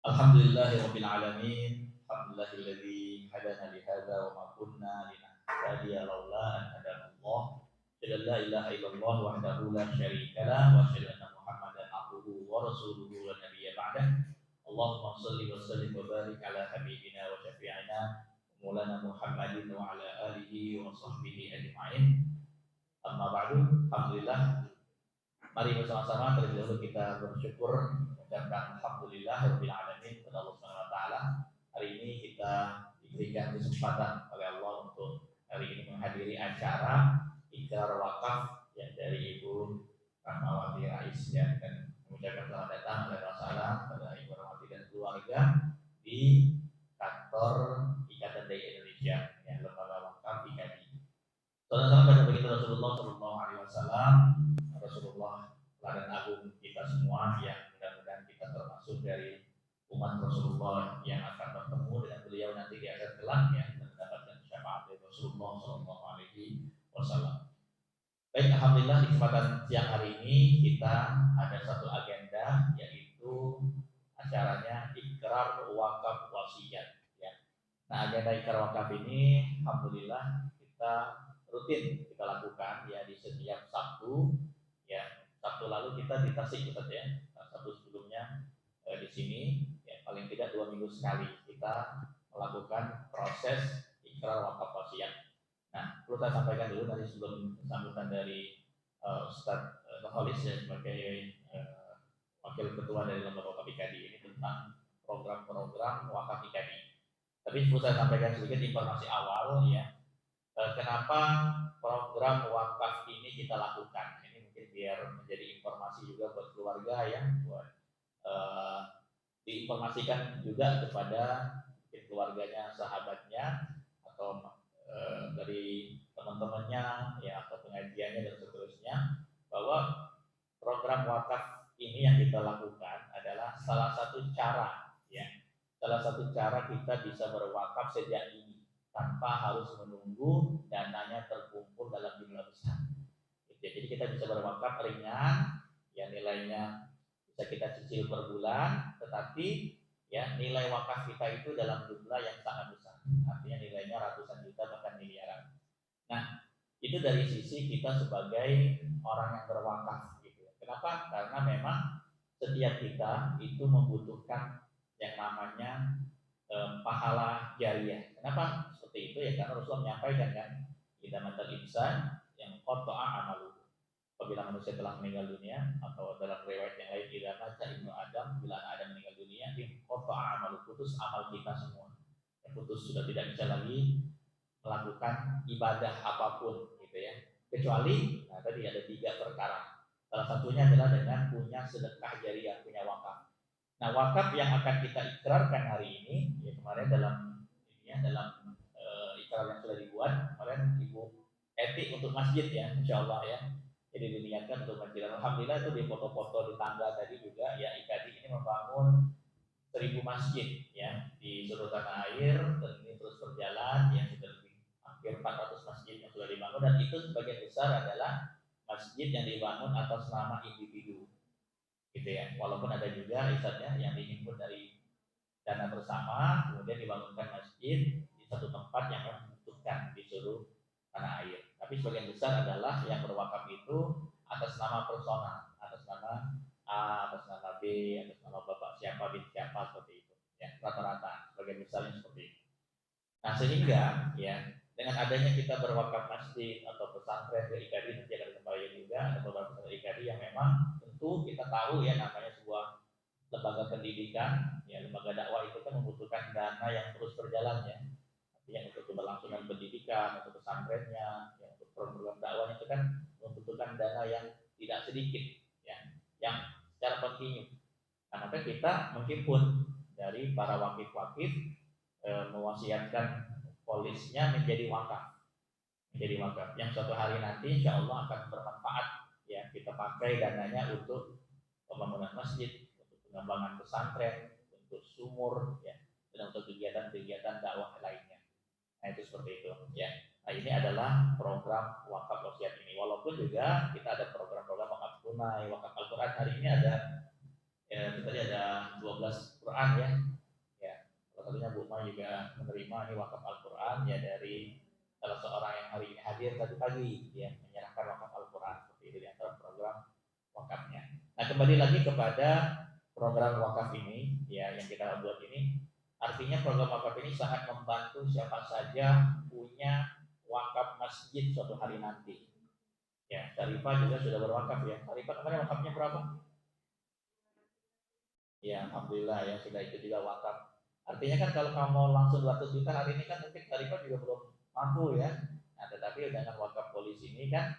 Alhamdulillahirabbil alamin. Alhamdulillahilladzi hadana li hadza wa ma kunna linahtadiya laula an hadanallah. Asyhadu an la ilaha illallah wahdahu la syarika lah wa asyhadu anna Muhammadan abduhu wa rasuluhu la nabiyya ba'dah. Allahumma shalli wa sallim wa barik ala habibina wa syafi'ina Maulana Muhammadin wa ala alihi wa sahbihi ajma'in. Amma ba'du. Alhamdulillah. Mari bersama-sama terlebih dahulu kita bersyukur mengucapkan alhamdulillah rabbil alamin kepada Allah Subhanahu wa taala. Hari ini kita diberikan kesempatan oleh Allah untuk hari ini menghadiri acara ikrar wakaf yang dari Ibu Rahmawati Rais ya, dan mengucapkan selamat datang oleh Rasulullah kepada Ibu Rahmawati dan keluarga di kantor Ikatan Dai Indonesia ya, Lembaga Wakaf IKADI. Salam pada baginda Rasulullah Shallallahu Alaihi Wasallam. Rasulullah teladan agung kita semua yang mudah-mudahan kita termasuk dari umat Rasulullah yang akan bertemu dengan beliau nanti di akhirat kelak ya, dan mendapatkan syafaat dari Rasulullah Shallallahu Alaihi Wasallam. Baik, alhamdulillah di kesempatan siang hari ini kita ada satu agenda, yaitu acaranya ikrar wakaf wasiat ya. Nah, agenda ikrar wakaf ini alhamdulillah kita rutin kita lakukan ya di setiap Sabtu ya. Sabtu lalu kita di Tasik Ustaz ya. Sabtu sebelumnya di sini ya, paling tidak 2 minggu sekali kita melakukan proses ikrar wakaf wasiat. Nah, perlu saya sampaikan dulu dari sebelum sambutan dari Ustaz Noholis ya, sebagai wakil ketua dari Lembaga Wakaf IKADI ini tentang program-program wakaf IKADI. Tapi perlu saya sampaikan sedikit informasi awal ya. Kenapa program wakaf ini kita lakukan? Ini mungkin biar menjadi informasi juga buat keluarga ya, buat diinformasikan juga kepada mungkin keluarganya, sahabatnya, atau dari teman-temannya ya, atau pengajiannya dan seterusnya, bahwa program wakaf ini yang kita lakukan adalah salah satu cara ya, salah satu cara kita bisa berwakaf sejak ini tanpa harus menunggu dananya terkumpul dalam jumlah besar. Jadi kita bisa berwakaf ringan, ya nilainya bisa kita cicil per bulan, tetapi ya nilai wakaf kita itu dalam jumlah yang sangat besar. Artinya nilainya ratusan juta bahkan miliaran. Nah, itu dari sisi kita sebagai orang yang berwakaf gitu. Kenapa? Karena memang setiap kita itu membutuhkan yang namanya pahala jariah. Kenapa seperti itu ya? Karena Rasulullah menyampaikan kan, idza matal insan yang qata'a amalu. Apabila manusia telah meninggal dunia, atau dalam riwayat yang lain idza mata ibnu Adam, bila Adam meninggal dunia, qata'a amalu, putus amal kita semua. Yang putus, sudah tidak bisa lagi melakukan ibadah apapun gitu ya. Kecuali nah tadi ada 3 perkara. Salah satunya adalah dengan punya sedekah jariah, punya wakaf. Nah, wakaf yang akan kita ikrarkan hari ini, ya kemarin dalam ini ya, dalam ikrar yang sudah dibuat kemarin Ibu Eti untuk masjid ya, insya Allah ya. Jadi diniatkan untuk masjid. Alhamdulillah itu di foto-foto di tangga tadi juga ya, IKADI ini membangun 1000 masjid ya di seluruh tanah air, dan ini terus berjalan ya, sudah lebih hampir 400 masjid yang sudah dibangun, dan itu sebagian besar adalah masjid yang dibangun atas nama individu. Gitu ya, walaupun ada juga risetnya yang dihimpun dari dana bersama, kemudian dibangunkan masjid di satu tempat yang membutuhkan di seluruh tanah air. Tapi sebagian besar adalah yang berwakaf itu atas nama personal, atas nama A, atas nama B, atas nama bapak siapa, bin siapa, seperti itu. Ya, rata-rata sebagian besarnya seperti itu. Nah, sehingga ya dengan adanya kita berwakaf masjid atau pesantren ke IKADI, nanti akan kembali juga ada beberapa pesantren IKADI yang memang tentu kita tahu ya, namanya sebuah lembaga pendidikan ya, lembaga dakwah itu kan membutuhkan dana yang terus berjalan ya. Artinya untuk keberlangsungan pendidikan, untuk pesantrennya, ya, untuk program dakwahnya itu kan membutuhkan dana yang tidak sedikit ya, yang secara kontinu. Nah, maka kita mungkin pun dari para wakif-wakif mewasiatkan polisnya menjadi wakaf, yang suatu hari nanti insya Allah akan bermanfaat ya, kita pakai dananya untuk pembangunan masjid, untuk pengembangan pesantren, untuk sumur ya, dan untuk kegiatan-kegiatan dakwah lainnya. Nah, itu seperti itu ya. Nah, ini adalah program wakaf wasiat ini. Walaupun juga kita ada program-program wakaf tunai, wakaf Al-Quran. Hari ini ada tadi ada 12 Quran ya. Ya, salah satunya Bu Ma juga menerima ini wakaf Al-Quran ya dari salah seorang yang hari ini hadir tadi pagi ya menyerahkan wakaf Al-Quran seperti itu di antara program wakafnya. Nah, kembali lagi kepada program wakaf ini ya yang kita buat ini, artinya program wakaf ini sangat membantu siapa saja punya wakaf masjid suatu hari nanti. Ya, Syarifah juga sudah berwakaf ya. Syarifah kemarin wakafnya berapa? Ya, alhamdulillah ya sudah itu juga wakaf. Artinya kan kalau kamu mau langsung 200 juta hari ini kan mungkin Syarifah juga belum mampu ya. Nah, tetapi dengan wakaf polisi ini kan,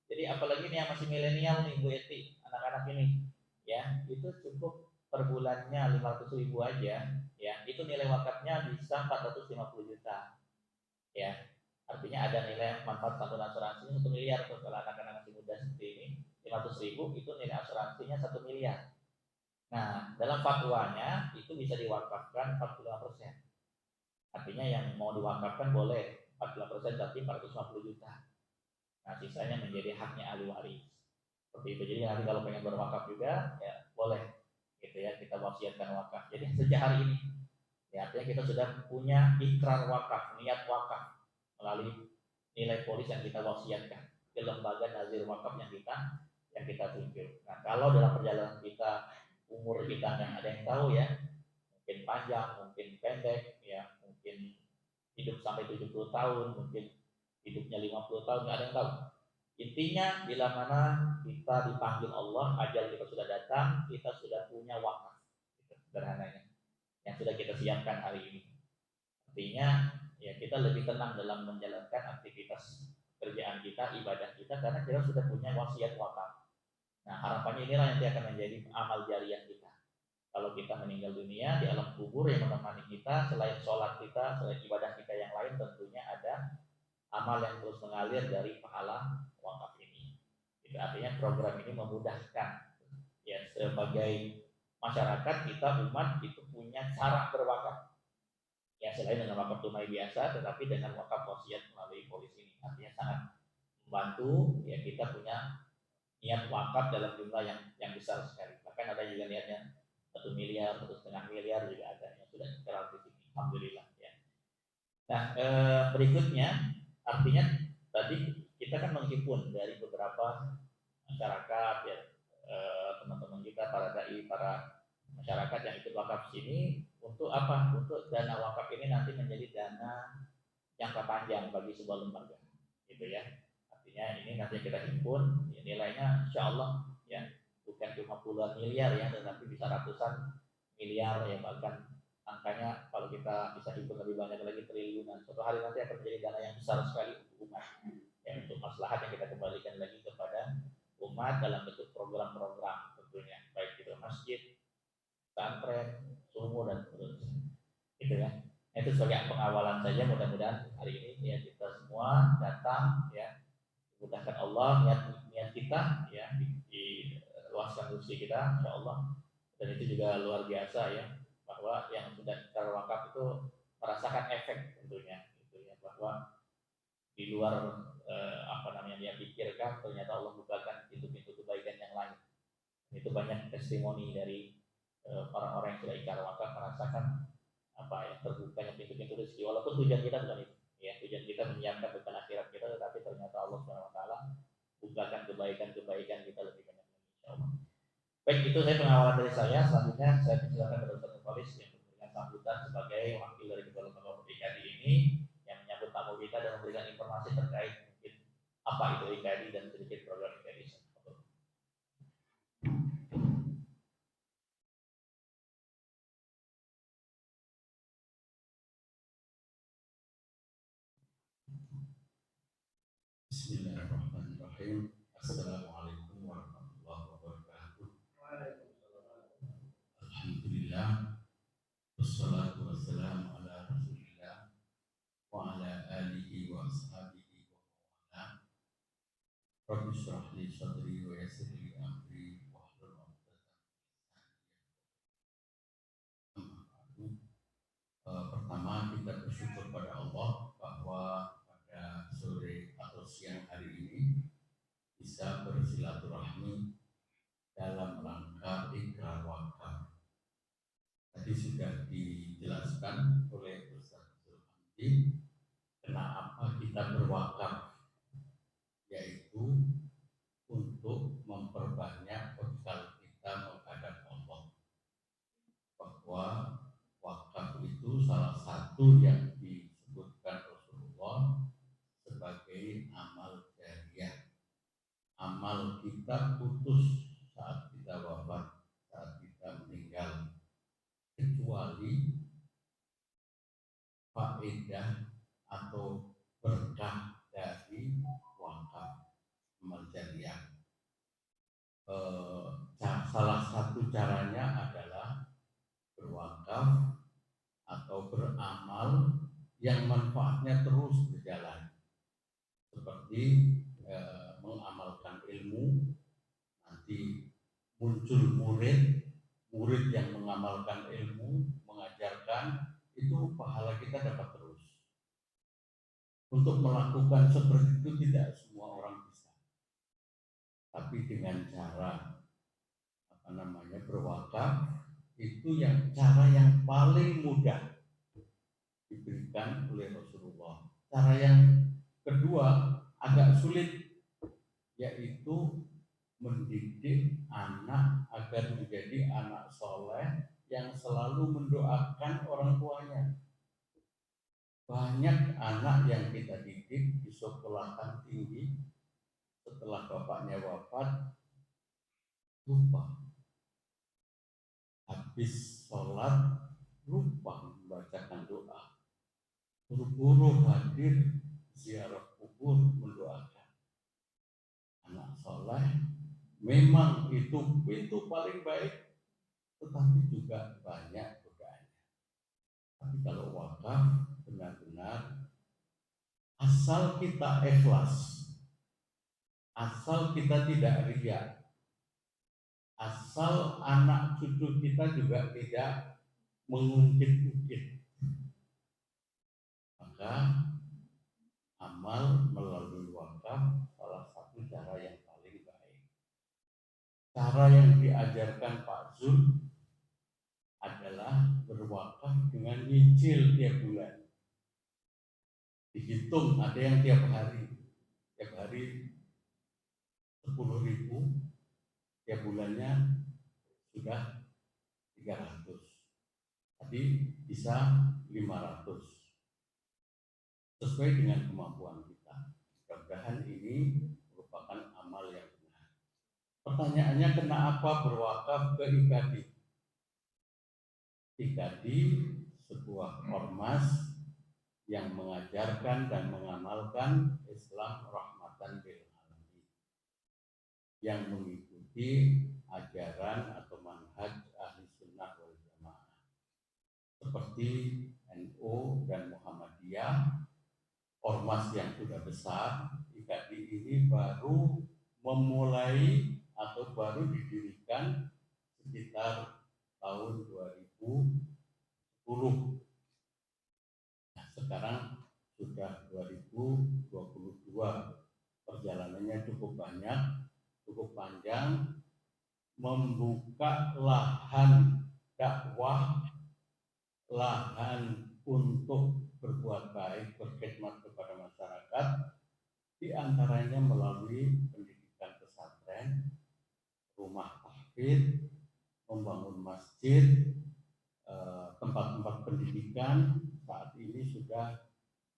jadi apalagi nih yang masih milenial nih Bu Eti, anak-anak ini, ya itu cukup per bulannya 500.000 aja, ya itu nilai wakafnya bisa 450 juta, ya artinya ada nilai manfaat santunan asuransinya 1 miliar tuh kalau anak-anak masih muda seperti ini, 500.000 itu nilai asuransinya 1 miliar. Nah dalam fatwanya itu bisa diwakafkan 45%, artinya yang mau diwakafkan boleh 45% tapi 450 juta. Nah, sisanya menjadi haknya ahli waris. Seperti itu. Jadi nanti kalau pengen berwakaf juga, ya boleh. Gitu ya, kita wasiatkan wakaf. Jadi sejak hari ini, ya artinya kita sudah punya ikrar wakaf, niat wakaf melalui nilai polis yang kita wasiatkan ke lembaga nazir wakaf yang kita tunjuk. Nah, kalau dalam perjalanan kita umur kita nggak ada yang tahu ya, mungkin panjang, mungkin pendek, ya mungkin hidup sampai 70 tahun, mungkin hidupnya 50 tahun, nggak ada yang tahu. Intinya bila mana kita dipanggil Allah, ajal kita sudah datang, kita sudah punya wakaf. Itu sederhananya yang sudah kita siapkan hari ini. Artinya ya kita lebih tenang dalam menjalankan aktivitas kerjaan kita, ibadah kita karena kita sudah punya wasiat wakaf. Nah, harapannya inilah nanti akan menjadi amal jariah kita. Kalau kita meninggal dunia di alam kubur yang menemani kita, selain sholat kita, selain ibadah kita yang lain, tentunya ada amal yang terus mengalir dari pahala wakaf ini. Itu artinya program ini memudahkan ya sebagai masyarakat kita umat itu punya cara berwakaf. Ya selain dengan wakaf tunai biasa, tetapi dengan wakaf wasiat melalui polis ini artinya sangat membantu ya kita punya niat wakaf dalam jumlah yang besar sekali. Bahkan ada juga niatnya 1 miliar, 1,5 miliar juga ada yang sudah terlalu di sini. Alhamdulillah ya. Nah berikutnya artinya tadi kita kan menghimpun dari beberapa masyarakat ya teman-teman kita para dai, para masyarakat yang ikut wakaf sini untuk apa? Untuk dana wakaf ini nanti menjadi dana jangka panjang bagi sebuah lembaga, gitu ya. Artinya ini nanti kita himpun ya, nilainya insya Allah ya bukan cuma puluhan miliar ya, tetapi bisa ratusan miliar ya, bahkan angkanya kalau kita bisa himpun lebih banyak lagi triliunan. Suatu hari nanti akan menjadi dana yang besar sekali untuk umat ya, untuk maslahat yang kita kembalikan lagi kepada umat dalam bentuk program-program tentunya, baik itu masjid, pesantren, sumur dan seterusnya. Gitu ya. Itu sebagai pengawalan saja, mudah-mudahan hari ini ya kita semua datang ya mudahkan Allah niat kita ya luaskan rezeki kita insya Allah, dan itu juga luar biasa ya bahwa yang sudah kita wakaf itu merasakan efek tentunya gitu ya, bahwa di luar apa namanya dia pikirkan ternyata Allah bukakan pintu-pintu kebaikan yang lain. Itu banyak testimoni dari orang-orang yang sudah ikrar wakaf merasakan apa ya terbukanya pintu-pintu rezeki, walaupun tujuan kita bukan itu ya, tujuan kita menyiapkan bekal akhirat kita, tetapi ternyata Allah Subhanahu wa taala bukakan kebaikan-kebaikan kita lebih banyak lagi insyaallah. Baik, itu saya pengawalan dari saya. Selanjutnya saya persilakan kepada Ustaz Faris yang memberikan sambutan sebagai wakil dari Ketua Lembaga IKAD ini yang menyambut tamu kita dan memberikan informasi terkait mungkin apa itu IKAD dan sedikit program IKAD. Bismillahirrahmanirrahim. Assalamualaikum warahmatullahi wabarakatuh. Alhamdulillah. Wassalatu wassalamu ala Rasulillah wa ala alihi wa ashabihi wa mawala. Rabbi shrah li sadri wa yassir li amri wa hlul 'uqdatam min lisani. Pertama kita bersyukur pada Allah bahwa pada sore atau siang hari ini bisa bersilaturahmi tadi sudah dijelaskan oleh Ustaz Zulhandi kenapa kita berwakaf, yaitu untuk memperbanyak bekal kita menghadap Allah. Bahwa wakaf itu salah satu yang disebutkan Rasulullah sebagai amal jariah. Amal kita putus saat kita wafat, saat kita meninggal, kecuali faedah atau berkah dari wakaf amal jariah. Salah satu caranya adalah berwakaf atau beramal yang manfaatnya terus berjalan, seperti mengamalkan ilmu, nanti muncul murid yang mengamalkan ilmu, mengajarkan, itu pahala kita dapat terus. Untuk melakukan seperti itu tidak semua orang bisa, tapi dengan cara berwakaf itu cara yang paling mudah diberikan oleh Rasulullah. Cara yang kedua agak sulit, yaitu mendidik anak agar menjadi anak soleh yang selalu mendoakan orang tuanya. Banyak anak yang kita didik di sekolahan tinggi, setelah bapaknya wafat, lupa. Habis sholat, lupa membacakan doa. Buru-buru hadir ziarah kubur mendoakan. Anak soleh memang itu pintu paling baik, tetapi juga banyak godaannya. Tapi kalau wakaf benar-benar asal kita ikhlas, asal kita tidak riya, asal anak cucu kita juga tidak mengungkit-ungkit, maka amal melalui wakaf salah satu cara yang paling baik. Cara yang diajarkan Pak Zul adalah berwakaf dengan nyicil tiap bulan. Dihitung, ada yang tiap hari 10.000, tiap bulannya sudah 300. Tadi bisa 500. Sesuai dengan kemampuan kita. Mudah-mudahan ini merupakan amal yang benar. Pertanyaannya, kenapa berwakaf ke IKADI? IKADI sebuah ormas yang mengajarkan dan mengamalkan Islam rahmatan lil alamin, yang mengikuti ajaran atau manhaj ahli sunnah wal jamaah seperti NU dan Muhammadiyah. Ormas yang sudah besar, IKADI ini baru memulai atau baru didirikan sekitar tahun 2010. Nah, sekarang sudah 2022. Perjalanannya cukup banyak, cukup panjang, membuka lahan dakwah, lahan untuk berbuat baik, berkhidmat kepada masyarakat, di antaranya melalui pendidikan pesantren, rumah tahfidz, membangun masjid, tempat-tempat pendidikan. Saat ini sudah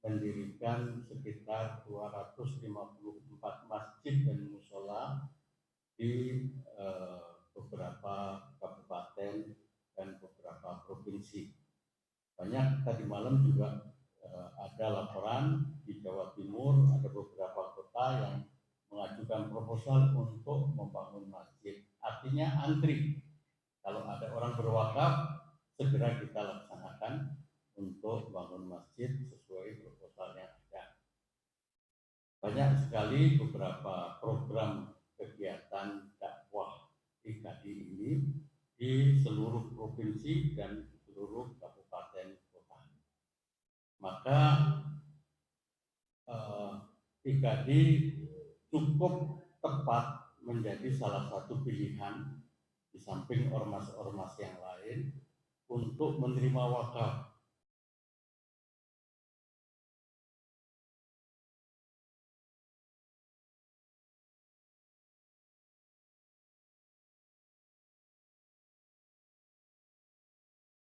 mendirikan sekitar 254 masjid dan musola di beberapa kabupaten dan beberapa provinsi. Banyak tadi malam juga ada laporan di Jawa Timur, ada beberapa kota yang mengajukan proposal untuk membangun masjid. Artinya antri. Kalau ada orang berwakaf, segera kita laksanakan untuk bangun masjid sesuai proposal yang ada. Banyak sekali beberapa program kegiatan dakwah IKADI ini di seluruh provinsi dan seluruh kabupaten kota. Maka IKADI cukup tepat menjadi salah satu pilihan di samping ormas-ormas yang lain untuk menerima wakaf